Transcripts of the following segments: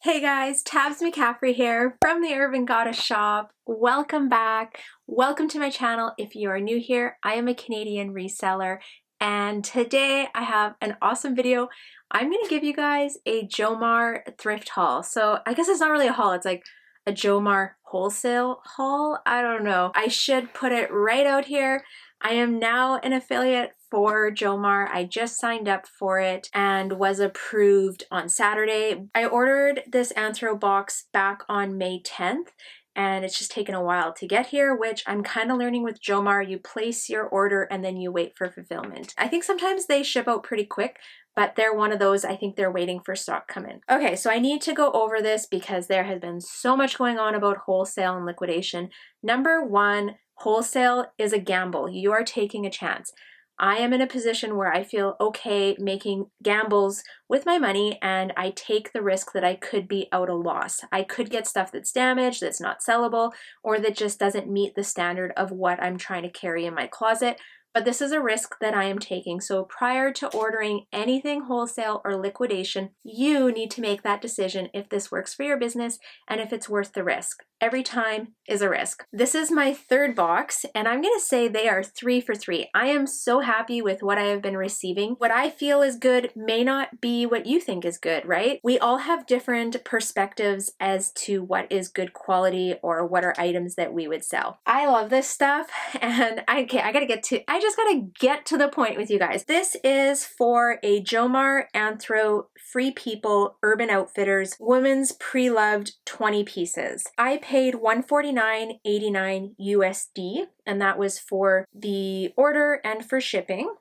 Hey guys, Tabs McCaffrey here from the Urban Goddess shop. Welcome back. Welcome to my channel. If you are new here, I am a Canadian reseller and today I have an awesome video. I'm going to give you guys a Jomar thrift haul. So I guess it's not really a haul, it's like a Jomar wholesale haul. I don't know. I should put it right out here. I am now an affiliate for Jomar. I just signed up for it and was approved on Saturday. I ordered this Anthro box back on May 10th and it's just taken a while to get here, which I'm kind of learning with Jomar. You place your order and then you wait for fulfillment. I think sometimes they ship out pretty quick, but they're one of those, I think they're waiting for stock come in. Okay, so I need to go over this because there has been so much going on about wholesale and liquidation. Number one, wholesale is a gamble. You are taking a chance. I am in a position where I feel okay making gambles with my money and I take the risk that I could be out a loss. I could get stuff that's damaged, that's not sellable, or that just doesn't meet the standard of what I'm trying to carry in my closet. But this is a risk that I am taking. So prior to ordering anything wholesale or liquidation, you need to make that decision if this works for your business and if it's worth the risk. Every time is a risk. This is my third box and I'm gonna say they are 3 for 3. I am so happy with what I have been receiving. What I feel is good may not be what you think is good, right? We all have different perspectives as to what is good quality or what are items that we would sell. I love this stuff and I just gotta get to the point with you guys. This is for a Jomar Anthro Free People Urban Outfitters Women's Pre-Loved 20 pieces. I paid $149.89 USD, and that was for the order and for shipping,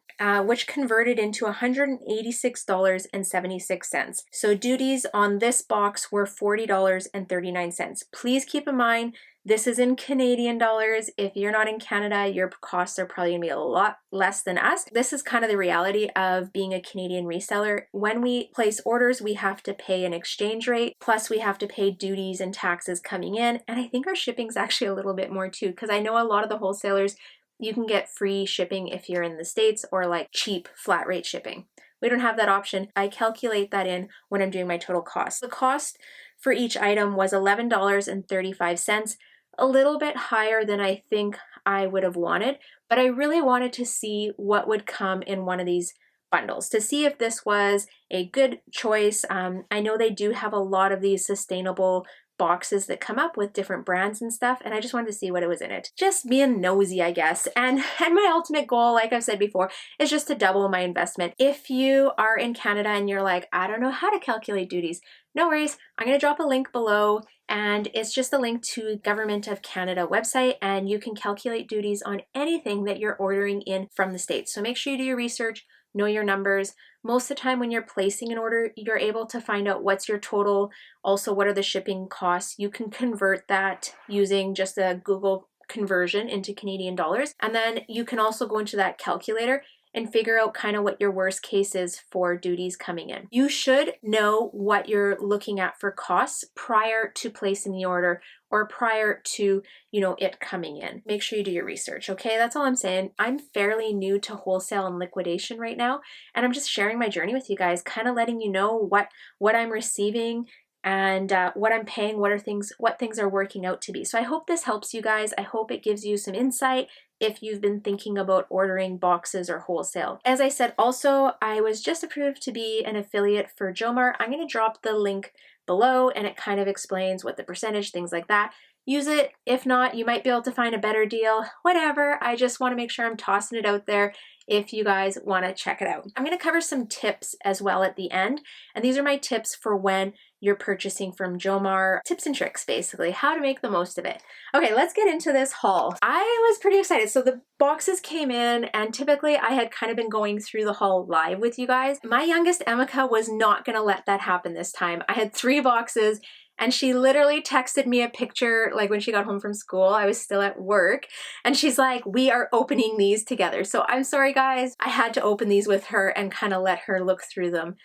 which converted into $186.76. So duties on this box were $40.39. Please keep in mind, this is in Canadian dollars. If you're not in Canada, your costs are probably gonna be a lot less than us. This is kind of the reality of being a Canadian reseller. When we place orders, we have to pay an exchange rate, plus we have to pay duties and taxes coming in. And I think our shipping's actually a little bit more too, because I know a lot of the wholesalers, you can get free shipping if you're in the States or like cheap flat rate shipping. We don't have that option. I calculate that in when I'm doing my total cost. The cost for each item was $11.35. A little bit higher than I think I would have wanted, but I really wanted to see what would come in one of these bundles to see if this was a good choice. I know they do have a lot of these sustainable boxes that come up with different brands and stuff, and I just wanted to see what it was in it. Just being nosy, I guess. And my ultimate goal, like I've said before, is just to double my investment. If you are in Canada and you're like, I don't know how to calculate duties, no worries. I'm going to drop a link below and it's just a link to Government of Canada website and you can calculate duties on anything that you're ordering in from the States. So make sure you do your research, know your numbers. Most of the time when you're placing an order, you're able to find out what's your total, also what are the shipping costs. You can convert that using just a Google conversion into Canadian dollars. And then you can also go into that calculator and figure out kind of what your worst case is for duties coming in. You should know what you're looking at for costs prior to placing the order or prior to, it coming in. Make sure you do your research, okay? That's all I'm saying. I'm fairly new to wholesale and liquidation right now, and I'm just sharing my journey with you guys, kind of letting you know what I'm receiving and what I'm paying, what things are working out to be. So I hope this helps you guys. I hope it gives you some insight if you've been thinking about ordering boxes or wholesale. As I said, also, I was just approved to be an affiliate for Jomar. I'm going to drop the link below and it kind of explains what the percentage, things like that. Use it. If not, you might be able to find a better deal. Whatever. I just want to make sure I'm tossing it out there if you guys want to check it out. I'm going to cover some tips as well at the end. And these are my tips for when you're purchasing from Jomar. Tips and tricks, basically, how to make the most of it. Okay, let's get into this haul. I was pretty excited. So the boxes came in and typically I had kind of been going through the haul live with you guys. My youngest Emika was not going to let that happen this time. I had 3 boxes and she literally texted me a picture like when she got home from school. I was still at work and she's like, we are opening these together. So I'm sorry guys, I had to open these with her and kind of let her look through them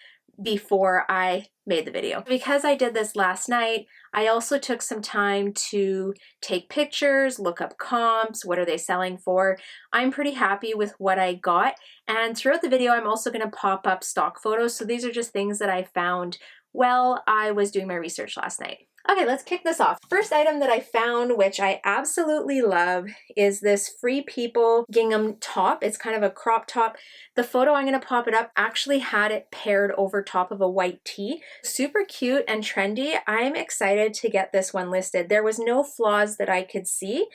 before I made the video. Because I did this last night, I also took some time to take pictures, look up comps, what are they selling for. I'm pretty happy with what I got. And throughout the video, I'm also going to pop up stock photos. So these are just things that I found while I was doing my research last night. Okay, let's kick this off. First item that I found, which I absolutely love, is this Free People gingham top. It's kind of a crop top. The photo, I'm going to pop it up, actually had it paired over top of a white tee. Super cute and trendy. I'm excited to get this one listed. There was no flaws that I could see,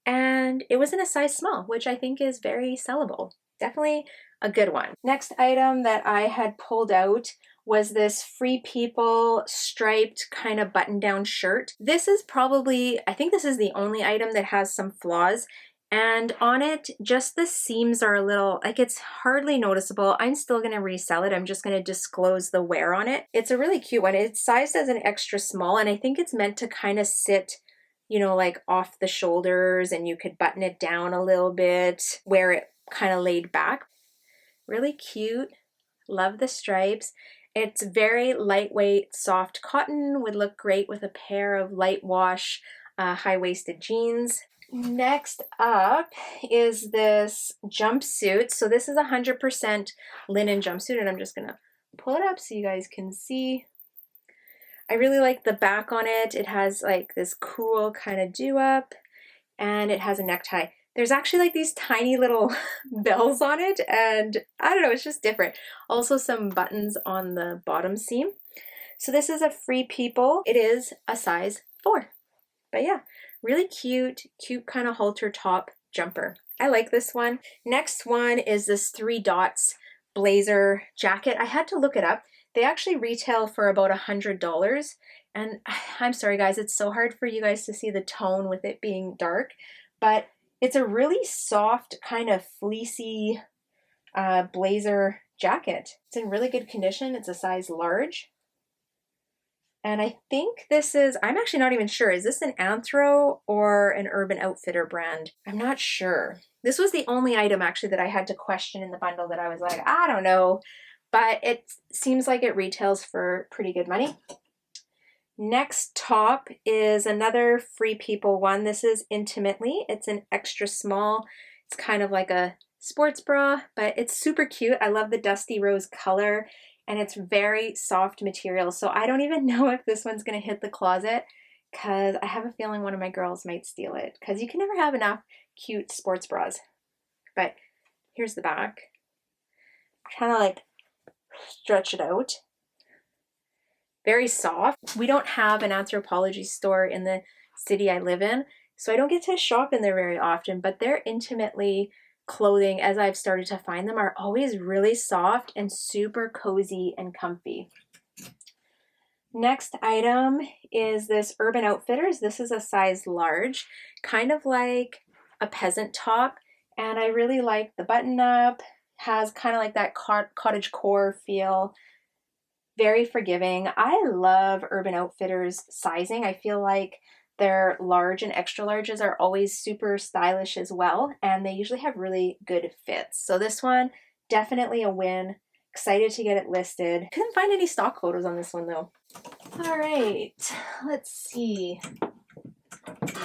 and it was in a size small, which I think is very sellable. Definitely a good one. Next item that I had pulled out was this Free People striped kind of button-down shirt. This is probably, I think this is the only item that has some flaws. And on it, just the seams are a little, like it's hardly noticeable. I'm still gonna resell it. I'm just gonna disclose the wear on it. It's a really cute one. It's sized as an extra small, and I think it's meant to kind of sit, you know, like off the shoulders, and you could button it down a little bit, wear it kind of laid back. Really cute. Love the stripes. It's very lightweight, soft cotton, would look great with a pair of light wash, high-waisted jeans. Next up is this jumpsuit. So this is 100% linen jumpsuit, and I'm just gonna pull it up so you guys can see. I really like the back on it. It has like this cool kind of do-up, and it has a necktie. There's actually like these tiny little bells on it, and I don't know, it's just different. Also some buttons on the bottom seam. So this is a Free People. It is a size 4. But yeah, really cute kind of halter top jumper. I like this one. Next one is this 3 dots blazer jacket. I had to look it up. They actually retail for about $100. And I'm sorry guys, it's so hard for you guys to see the tone with it being dark, but it's a really soft kind of fleecy blazer jacket. It's in really good condition. It's a size large. And I think this is, I'm actually not even sure, is this an Anthro or an Urban Outfitter brand? I'm not sure. This was the only item actually that I had to question in the bundle that I was like, I don't know, but it seems like it retails for pretty good money. Next top is another Free People one. This is Intimately. It's an extra small. It's kind of like a sports bra, but it's super cute. I love the dusty rose color, and it's very soft material. So I don't even know if this one's going to hit the closet, because I have a feeling one of my girls might steal it, because you can never have enough cute sports bras. But here's the back. I'm trying to like stretch it out. Very soft. We don't have an Anthropologie store in the city I live in, so I don't get to shop in there very often, but their Intimately clothing, as I've started to find them, are always really soft and super cozy and comfy. Next item is this Urban Outfitters. This is a size large, kind of like a peasant top, and I really like the button up. Has kind of like that cottage core feel. Very forgiving. I love Urban Outfitters sizing. I feel like their large and extra larges are always super stylish as well, and they usually have really good fits. So this one, definitely a win. Excited to get it listed. Couldn't find any stock photos on this one though. All right, let's see.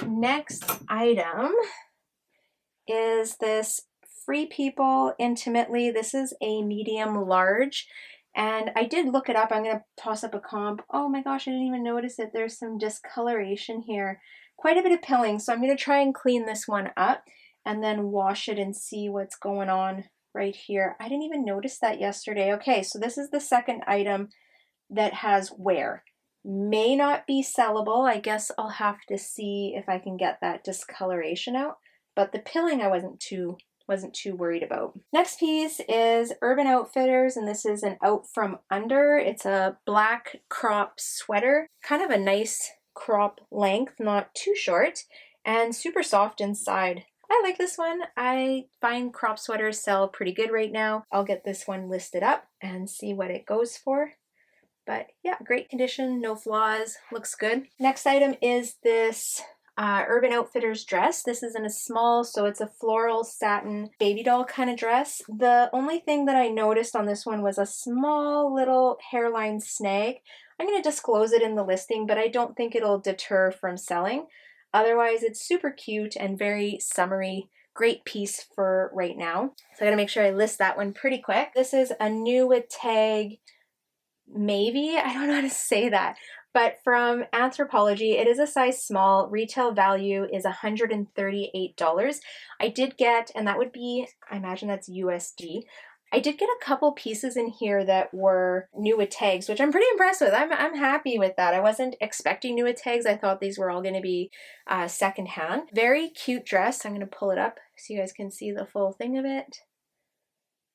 Next item is this Free People Intimately. This is a medium large. And I did look it up. I'm going to toss up a comp. Oh my gosh, I didn't even notice it. There's some discoloration here. Quite a bit of pilling. So I'm going to try and clean this one up and then wash it and see what's going on right here. I didn't even notice that yesterday. Okay, so this is the second item that has wear. May not be sellable. I guess I'll have to see if I can get that discoloration out. But the pilling I wasn't too worried about. Next piece is Urban Outfitters, and this is an Out From Under. It's a black crop sweater, kind of a nice crop length, not too short, and super soft inside. I like this one. I find crop sweaters sell pretty good right now. I'll get this one listed up and see what it goes for. But yeah, great condition, no flaws, looks good. Next item is this Urban Outfitters dress. This is in a small, so it's a floral satin baby doll kind of dress. The only thing that I noticed on this one was a small little hairline snag. I'm going to disclose it in the listing, but I don't think it'll deter from selling. Otherwise, it's super cute and very summery. Great piece for right now. So I gotta make sure I list that one pretty quick. This is a new with tag maybe, I don't know how to say that, but from Anthropologie, it is a size small. Retail value is $138. I did get, and that would be, I imagine that's USD. I did get a couple pieces in here that were new with tags, which I'm pretty impressed with. I'm happy with that. I wasn't expecting new with tags. I thought these were all going to be secondhand. Very cute dress. I'm going to pull it up so you guys can see the full thing of it.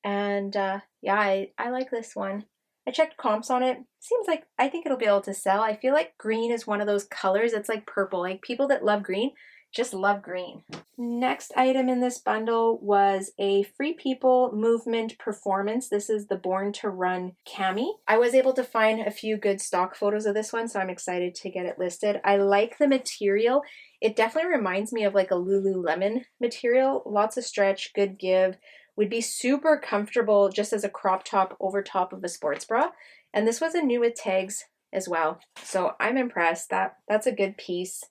And yeah, I like this one. I checked comps on it. Seems like, I think it'll be able to sell. I feel like green is one of those colors. It's like purple. Like people that love green just love green. Next item in this bundle was a Free People Movement Performance. This is the Born to Run cami. I was able to find a few good stock photos of this one, so I'm excited to get it listed. I like the material. It definitely reminds me of like a Lululemon material. Lots of stretch, good give. Would be super comfortable just as a crop top over top of a sports bra. And this was a new with tags as well. So I'm impressed. That's a good piece.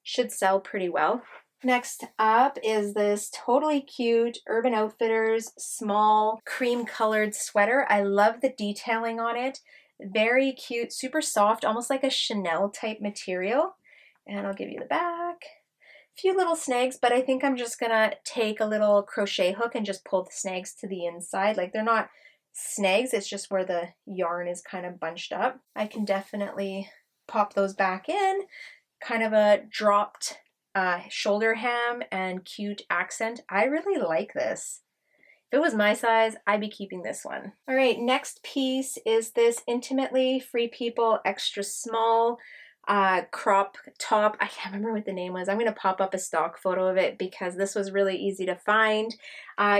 Should sell pretty well. Next up is this totally cute Urban Outfitters small cream colored sweater. I love the detailing on it. Very cute, super soft, almost like a Chanel type material. And I'll give you the back. Few little snags, but I think I'm just gonna take a little crochet hook and just pull the snags to the inside. Like they're not snags, it's just where the yarn is kind of bunched up. I can definitely pop those back in. Kind of a dropped shoulder hem and cute accent. I really like this. If it was my size, I'd be keeping this one. All right, next piece is this Intimately Free People extra small crop top. I can't remember what the name was. I'm going to pop up a stock photo of it because this was really easy to find.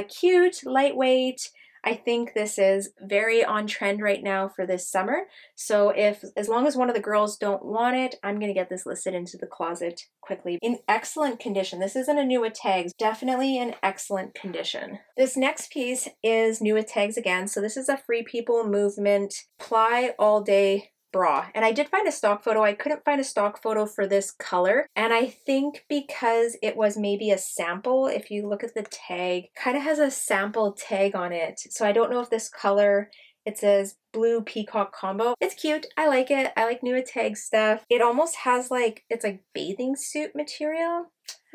Cute, lightweight. I think this is very on trend right now for this summer. So as long as one of the girls don't want it, I'm going to get this listed into the closet quickly. In excellent condition. This isn't a new with tags, definitely in excellent condition. This next piece is new with tags again. So this is a Free People Movement ply all day bra. And I did find a stock photo. I couldn't find a stock photo for this color. And I think because it was maybe a sample, if you look at the tag, kind of has a sample tag on it. So I don't know if this color, it says blue peacock combo. It's cute. I like it. I like new with tag stuff. It almost has like, it's like bathing suit material.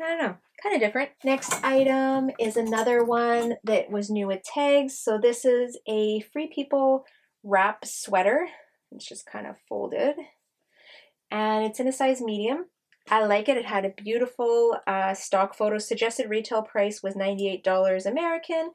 I don't know, kind of different. Next item is another one that was new with tags. So this is a Free People wrap sweater. It's just kind of folded and it's in a size medium. I like it. It had a beautiful stock photo. Suggested retail price was $98 American.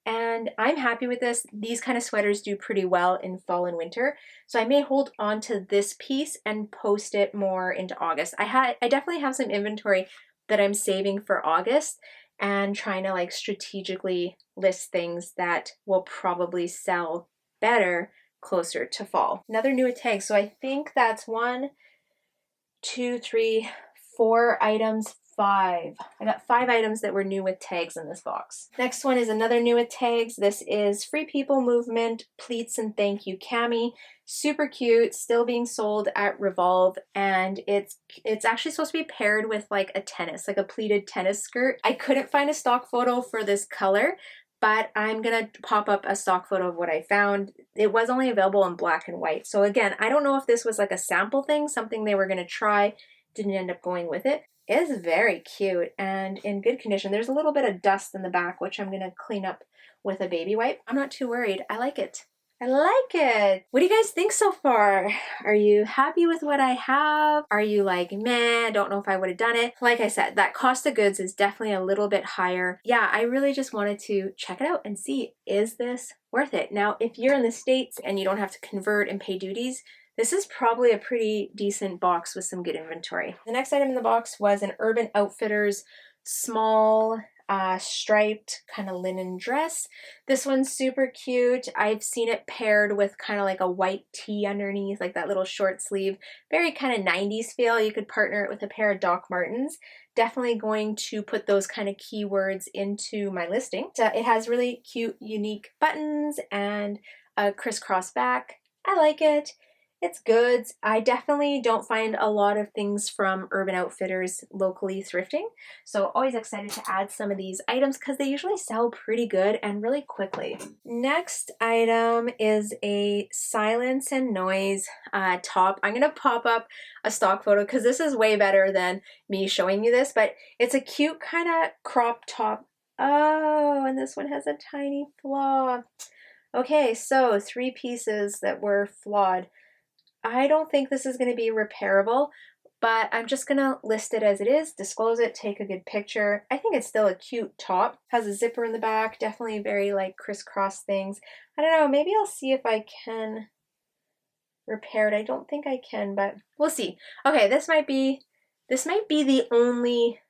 And I'm happy with this. These kind of sweaters do pretty well in fall and winter. So I may hold on to this piece and post it more into August. I definitely have some inventory that I'm saving for August and trying to like strategically list things that will probably sell better closer to fall. Another new tag. So I think that's 1, 2, 3, 4 items, 5. I got 5 items that were new with tags in this box. Next one is another new with tags. This is Free People Movement Pleats and Thank You cami. Super cute, still being sold at Revolve, and it's actually supposed to be paired with like a tennis, like a pleated tennis skirt. I couldn't find a stock photo for this color, but I'm gonna pop up a stock photo of what I found. It was only available in black and white. So again, I don't know if this was like a sample thing, something they were gonna try, didn't end up going with it. It is very cute and in good condition. There's a little bit of dust in the back, which I'm gonna clean up with a baby wipe. I'm not too worried. I like it. I like it. What do you guys think so far? Are you happy with what I have? Are you like, meh, don't know if I would have done it? Like I said, that cost of goods is definitely a little bit higher. Yeah, I really just wanted to check it out and see, is this worth it? Now, if you're in the States and you don't have to convert and pay duties, this is probably a pretty decent box with some good inventory. The next item in the box was an Urban Outfitters small striped kind of linen dress. This one's super cute. I've seen it paired with kind of like a white tee underneath, like that little short sleeve, very kind of 90s feel. You could partner it with a pair of Doc Martens. Definitely going to put those kind of keywords into my listing. So it has really cute, unique buttons and a crisscross back. I like it. it's goods. I definitely don't find a lot of things from Urban Outfitters locally thrifting, so always excited to add some of these items because they usually sell pretty good and really quickly. Next item is a silence and noise top. I'm gonna pop up a stock photo because this is way better than me showing you this, but it's a cute kind of crop top. Oh, and this one has a tiny flaw. Okay, so 3 pieces that were flawed. I don't think this is going to be repairable, but I'm just going to list it as it is, disclose it, take a good picture. I think it's still a cute top. Has a zipper in the back, definitely very like crisscross things. I don't know, maybe I'll see if I can repair it. I don't think I can, but we'll see. Okay, this might be the only,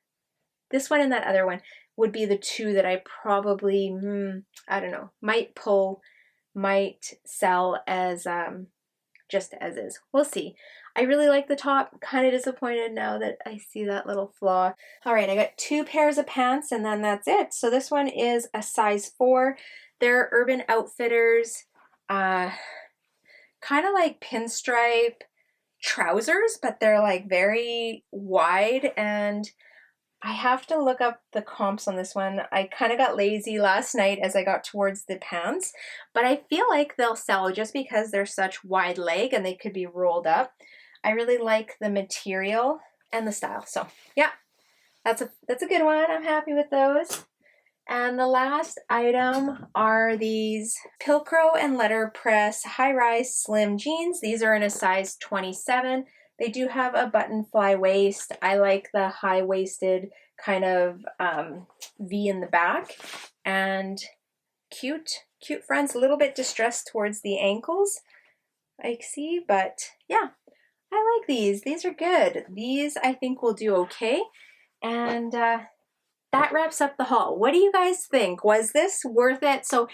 this one and that other one would be the 2 that I probably, I don't know, might sell as just as is. We'll see. I really like the top. Kind of disappointed now that I see that little flaw. All right, I got 2 pairs of pants and then that's it. So this one is a size 4. They're Urban Outfitters, kind of like pinstripe trousers, but they're like very wide, and I have to look up the comps on this one. I kind of got lazy last night as I got towards the pants, but I feel like they'll sell just because they're such wide leg and they could be rolled up. I really like the material and the style. So yeah, that's a good one. I'm happy with those. And the last item are these Pilcrow and letterpress high-rise slim jeans. These are in a size 27. They do have a button fly waist. I like the high-waisted kind of V in the back, and cute fronts, a little bit distressed towards the ankles, I see, but yeah, I like these. These are good. These I think will do okay. And that wraps up the haul. What do you guys think? Was this worth it? So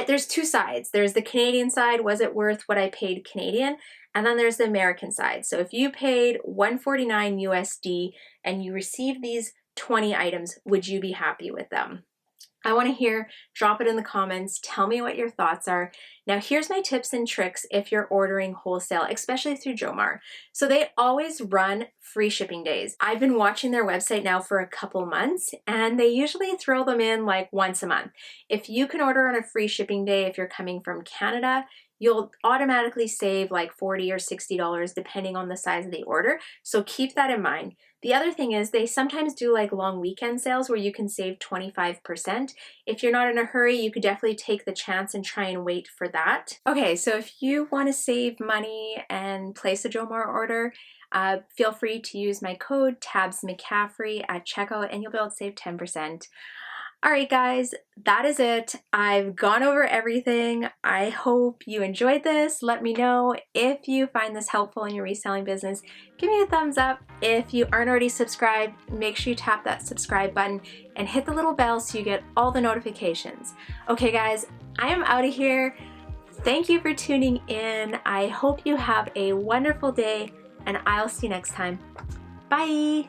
there's 2 sides. There's the Canadian side, was it worth what I paid Canadian? And then there's the American side. So if you paid $149 USD and you received these 20 items, would you be happy with them? I want to hear, drop it in the comments, tell me what your thoughts are. Now here's my tips and tricks if you're ordering wholesale, especially through Jomar. So they always run free shipping days. I've been watching their website now for a couple months, and they usually throw them in like once a month. If you can order on a free shipping day, if you're coming from Canada, you'll automatically save like $40 or $60 depending on the size of the order. So keep that in mind. The other thing is they sometimes do like long weekend sales where you can save 25%. If you're not in a hurry, you could definitely take the chance and try and wait for that. Okay, so if you want to save money and place a Jomar order, feel free to use my code TABSMcCaffrey at checkout and you'll be able to save 10%. All right, guys, that is it. I've gone over everything. I hope you enjoyed this. Let me know if you find this helpful in your reselling business. Give me a thumbs up. If you aren't already subscribed, make sure you tap that subscribe button and hit the little bell so you get all the notifications. Okay, guys, I am out of here. Thank you for tuning in. I hope you have a wonderful day, and I'll see you next time. Bye.